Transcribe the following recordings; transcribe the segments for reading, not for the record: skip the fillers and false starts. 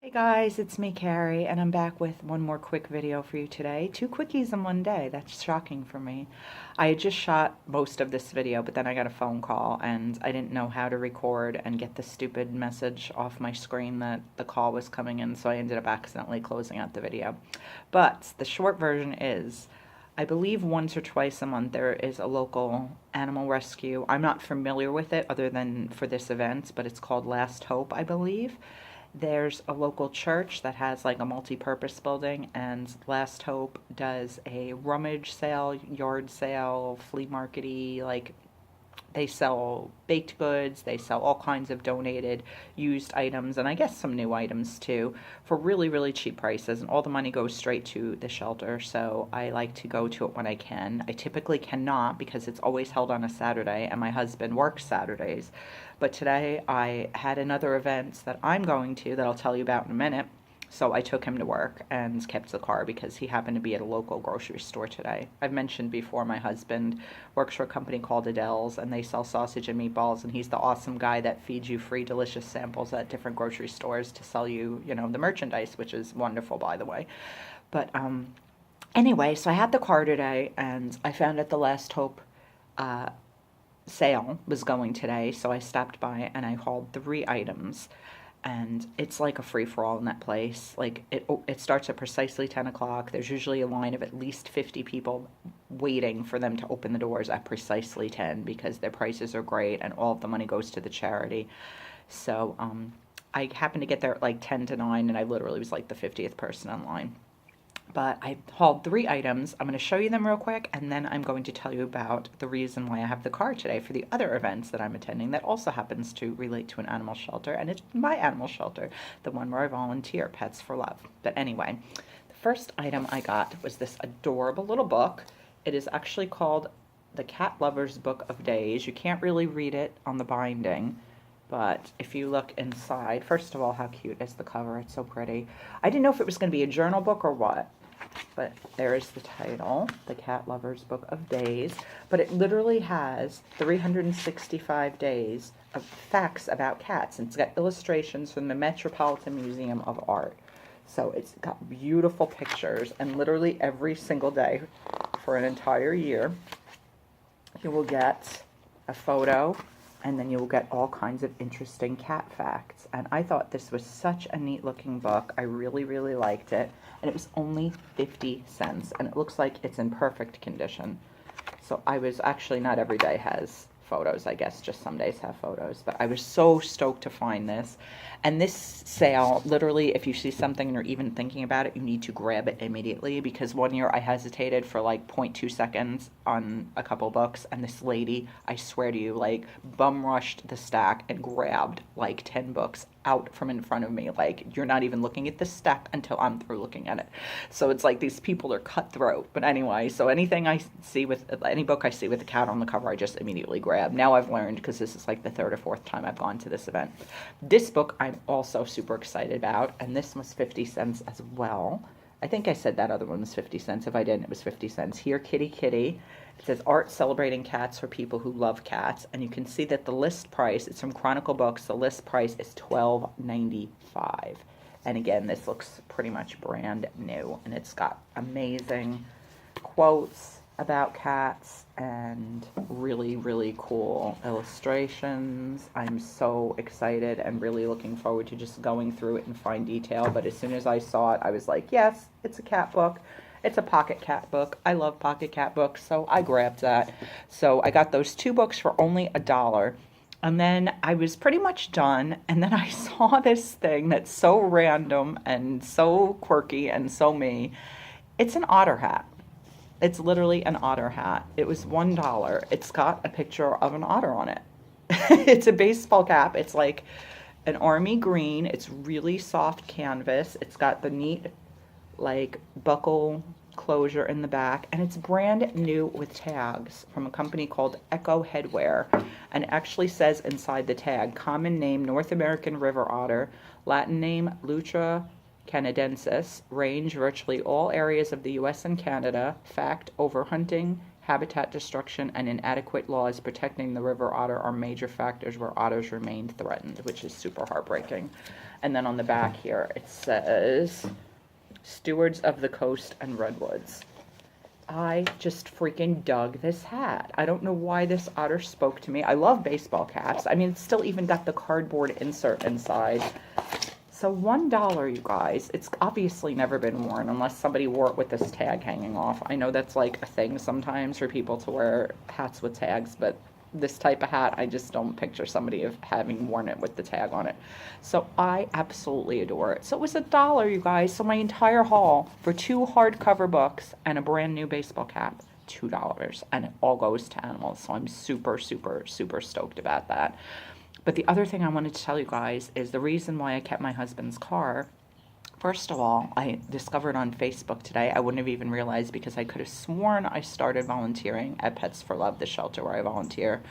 Hey guys, it's me, Carrie, and I'm back with one more quick video for you today. Two quickies in one day. That's shocking for me. I had just shot most of this video, but then I got a phone call and I didn't know how to record and get the stupid message off my screen that the call was coming in, so I ended up accidentally closing out the video. But the short version is, I believe once or twice a month there is a local animal rescue. I'm not familiar with it other than for this event, but it's called Last Hope, I believe. There's a local church that has like a multi-purpose building, and Last Hope does a rummage sale, yard sale, flea markety, like they sell baked goods, they sell all kinds of donated used items, and I guess some new items too, for really, really cheap prices, and all the money goes straight to the shelter, so I like to go to it when I can. I typically cannot because it's always held on a Saturday, and my husband works Saturdays. But today I had another event that I'm going to that I'll tell you about in a minute. So I took him to work and kept the car because he happened to be at a local grocery store today. I've mentioned before my husband works for a company called Adele's, and they sell sausage and meatballs, and he's the awesome guy that feeds you free delicious samples at different grocery stores to sell you, the merchandise, which is wonderful, by the way. But anyway, so I had the car today, and I found at the Last Hope sale was going today, so I stopped by and I hauled 3 items, and it's like a free-for-all in that place. Like it starts at precisely 10 o'clock. There's usually a line of at least 50 people waiting for them to open the doors at precisely 10 because their prices are great and all of the money goes to the charity. So I happened to get there at like 10 to 9, and I literally was like the 50th person in line. But I hauled 3 items. I'm going to show you them real quick, and then I'm going to tell you about the reason why I have the car today for the other events that I'm attending that also happens to relate to an animal shelter, and it's my animal shelter, the one where I volunteer, Pets for Love. But anyway, the first item I got was this adorable little book. It is actually called The Cat Lover's Book of Days. You can't really read it on the binding, but if you look inside, first of all, how cute is the cover? It's so pretty. I didn't know if it was going to be a journal book or what, but there is the title, The Cat Lover's Book of Days. But it literally has 365 days of facts about cats, and it's got illustrations from the Metropolitan Museum of Art. So it's got beautiful pictures, and literally every single day for an entire year, you will get a photo, and then you will get all kinds of interesting cat facts. And I thought this was such a neat looking book. I really, really liked it. And it was only 50 cents. And it looks like it's in perfect condition. So I was actually, not every day has photos, I guess, just some days have photos. But I was so stoked to find this. And this sale, literally, if you see something and you're even thinking about it, you need to grab it immediately, because one year I hesitated for like 0.2 seconds on a couple books, and this lady, I swear to you, like bum rushed the stack and grabbed like 10 books out from in front of me. Like, you're not even looking at the stack until I'm through looking at it. So it's like these people are cutthroat. But anyway, so anything I see with, any book I see with a cat on the cover, I just immediately grab. Now I've learned, because this is like the 3rd or 4th time I've gone to this event. This book I'm also super excited about, and this was 50 cents as well. I think I said that other one was 50 cents. If I didn't, it was 50 cents. Here, Kitty Kitty. It says Art Celebrating Cats for People Who Love Cats. And you can see that the list price, it's from Chronicle Books, the list price is $12.95. And again, this looks pretty much brand new. And it's got amazing quotes about cats and really, really cool illustrations. I'm so excited and really looking forward to just going through it in fine detail. But as soon as I saw it, I was like, yes, it's a cat book. It's a pocket cat book. I love pocket cat books, so I grabbed that. So I got those 2 books for only $1. And then I was pretty much done, and then I saw this thing that's so random and so quirky and so me. It's an otter hat. It's literally an otter hat. It was $1. It's got a picture of an otter on it. It's a baseball cap. It's like an army green. It's really soft canvas. It's got the neat like buckle closure in the back, and it's brand new with tags from a company called Echo Headwear, and it actually says inside the tag, common name North American river otter, Latin name Lutra canadensis, range virtually all areas of the US and Canada, fact, overhunting habitat destruction, and inadequate laws protecting the river otter are major factors where otters remain threatened, which is super heartbreaking. And then on the back here, it says, Stewards of the Coast and Redwoods. I just freaking dug this hat. I don't know why this otter spoke to me. I love baseball caps. I mean, it's still even got the cardboard insert inside. So $1, you guys. It's obviously never been worn unless somebody wore it with this tag hanging off. I know that's like a thing sometimes for people to wear hats with tags, but this type of hat, I just don't picture somebody of having worn it with the tag on it. So I absolutely adore it. So it was $1, you guys. So my entire haul for 2 hardcover books and a brand new baseball cap, $2, and it all goes to animals. So I'm super, super, super stoked about that. But the other thing I wanted to tell you guys is the reason why I kept my husband's car. First of all, I discovered on Facebook today, I wouldn't have even realized because I could have sworn I started volunteering at Pets for Love, the shelter where I volunteer.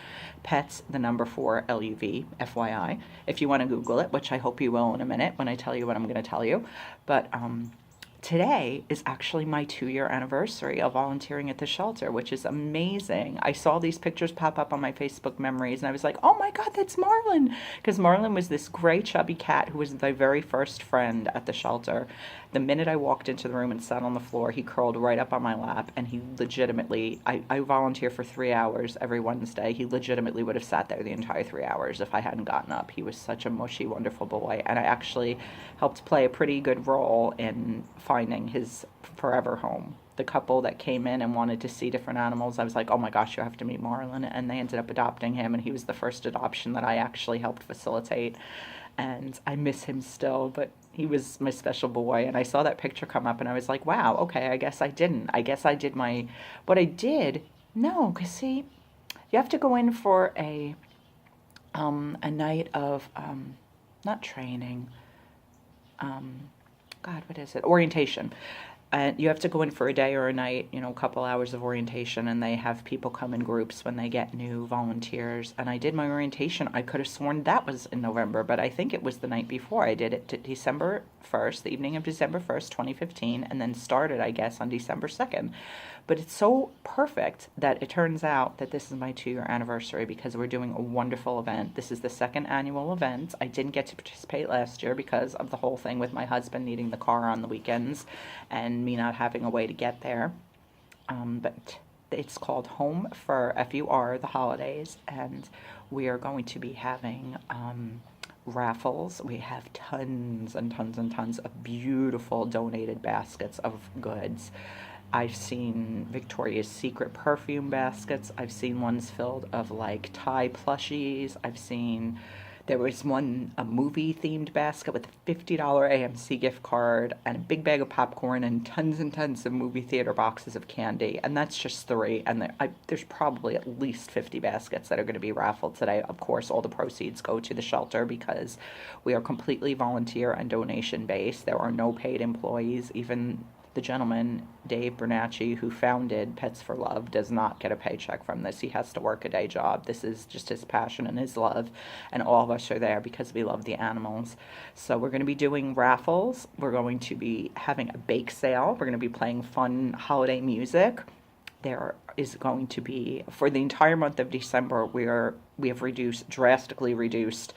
Pets, the number 4, LUV, FYI. If you want to Google it, which I hope you will in a minute when I tell you what I'm going to tell you. But today is actually my 2-year anniversary of volunteering at the shelter, which is amazing. I saw these pictures pop up on my Facebook memories, and I was like, oh my God, that's Marlin. Because Marlin was this gray, chubby cat who was my very first friend at the shelter. The minute I walked into the room and sat on the floor, he curled right up on my lap, and he legitimately, I volunteer for 3 hours every Wednesday. He legitimately would have sat there the entire 3 hours if I hadn't gotten up. He was such a mushy, wonderful boy, and I actually helped play a pretty good role in finding his forever home. The couple that came in and wanted to see different animals, I was like, oh my gosh, you have to meet Marlin, and they ended up adopting him, and he was the first adoption that I actually helped facilitate, and I miss him still, but he was my special boy. And I saw that picture come up, and I was like, wow, okay, I guess I didn't. I guess I did my, what I did, no, because see, you have to go in for a night of, not training, God, what is it? Orientation. And you have to go in for a day or a night, a couple hours of orientation, and they have people come in groups when they get new volunteers. And I did my orientation. I could have sworn that was in November, but I think it was the night before. I did it to December 1st, the evening of December 1st, 2015, and then started, I guess, on December 2nd. But it's so perfect that it turns out that this is my 2-year anniversary because we're doing a wonderful event. This is the 2nd annual event. I didn't get to participate last year because of the whole thing with my husband needing the car on the weekends and me not having a way to get there. But it's called Home for FUR, the holidays, and we are going to be having raffles. We have tons and tons and tons of beautiful donated baskets of goods. I've seen Victoria's Secret perfume baskets. I've seen ones filled of like Thai plushies. There was one, a movie-themed basket with a $50 AMC gift card and a big bag of popcorn and tons of movie theater boxes of candy. And that's just 3. And there's probably at least 50 baskets that are going to be raffled today. Of course, all the proceeds go to the shelter because we are completely volunteer and donation-based. There are no paid employees. Even the gentleman, Dave Bernacci, who founded Pets for Love, does not get a paycheck from this. He has to work a day job. This is just his passion and his love, and all of us are there because we love the animals. So we're going to be doing raffles. We're going to be having a bake sale. We're going to be playing fun holiday music. There is going to be, for the entire month of December, we have drastically reduced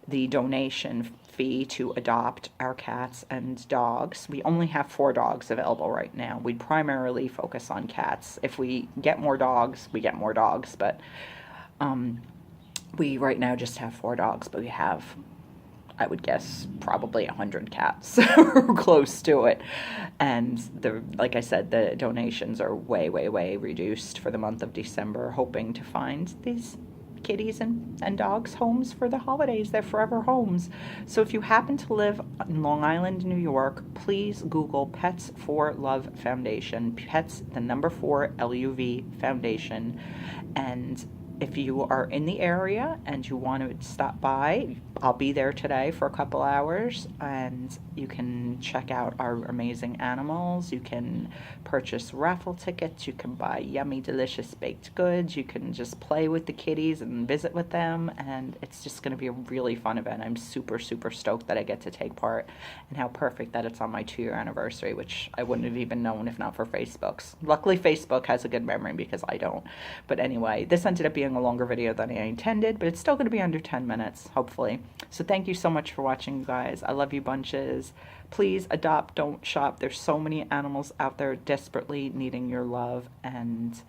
the donation fee to adopt our cats and dogs. We only have 4 dogs available right now. We primarily focus on cats. If we get more dogs, we get more dogs, but we right now just have 4 dogs, but we have, I would guess, probably 100 cats or close to it. And like I said, the donations are way, way, way reduced for the month of December, hoping to find these kitties and dogs homes for the holidays, their forever homes. So if you happen to live in Long Island, New York, please Google Pets for Love Foundation, Pets, the number 4 LUV Foundation, and if you are in the area and you want to stop by, I'll be there today for a couple hours, and you can check out our amazing animals. You can purchase raffle tickets. You can buy yummy, delicious baked goods. You can just play with the kitties and visit with them, and it's just going to be a really fun event. I'm super, super stoked that I get to take part, and how perfect that it's on my 2-year anniversary, which I wouldn't have even known if not for Facebook's. Luckily, Facebook has a good memory because I don't. But anyway, this ended up being a longer video than I intended, but it's still going to be under 10 minutes, hopefully. So thank you so much for watching, guys. I love you bunches. Please adopt, don't shop. There's so many animals out there desperately needing your love, and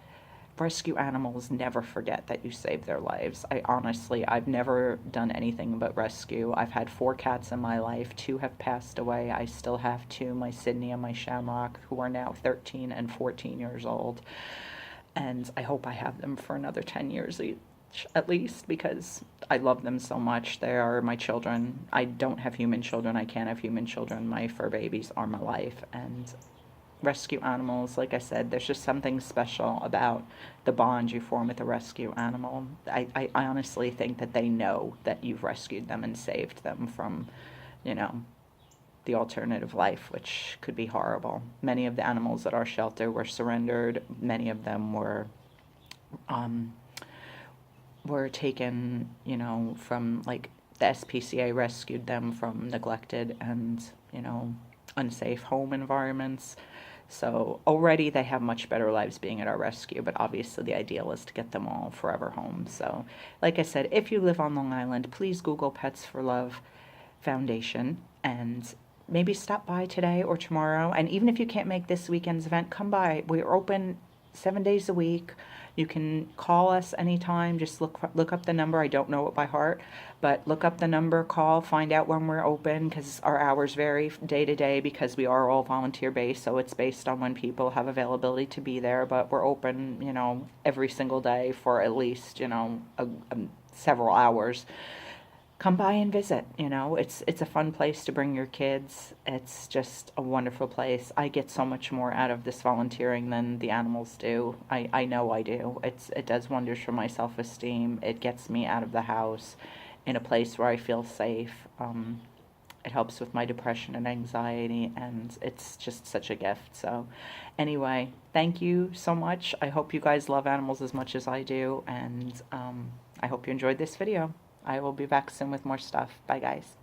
rescue animals never forget that you saved their lives. I've never done anything but rescue. I've had 4 cats in my life. 2 have passed away. I still have 2, my Sydney and my Shamrock, who are now 13 and 14 years old. And I hope I have them for another 10 years each, at least, because I love them so much. They are my children. I don't have human children. I can't have human children. My fur babies are my life. And rescue animals, like I said, there's just something special about the bond you form with a rescue animal. I honestly think that they know that you've rescued them and saved them from, you know, the alternative life, which could be horrible. Many of the animals at our shelter were surrendered. Many of them were taken, you know, from, like, the SPCA rescued them from neglected and, you know, unsafe home environments. So already they have much better lives being at our rescue, but obviously the ideal is to get them all forever home. So, like I said, if you live on Long Island, please Google Pets for Love Foundation and maybe stop by today or tomorrow. And even if you can't make this weekend's event, come by. We're open 7 days a week. You can call us anytime. Just look up the number. I don't know it by heart, but look up the number, call, find out when we're open, because our hours vary day to day because we are all volunteer based. So it's based on when people have availability to be there. But we're open, you know, every single day for at least, you know, several hours. Come by and visit. You know, it's a fun place to bring your kids. It's just a wonderful place. I get so much more out of this volunteering than the animals do. I know I do. It does wonders for my self-esteem. It gets me out of the house in a place where I feel safe. It helps with my depression and anxiety, and it's just such a gift. So anyway, thank you so much. I hope you guys love animals as much as I do, and I hope you enjoyed this video. I will be back soon with more stuff. Bye, guys.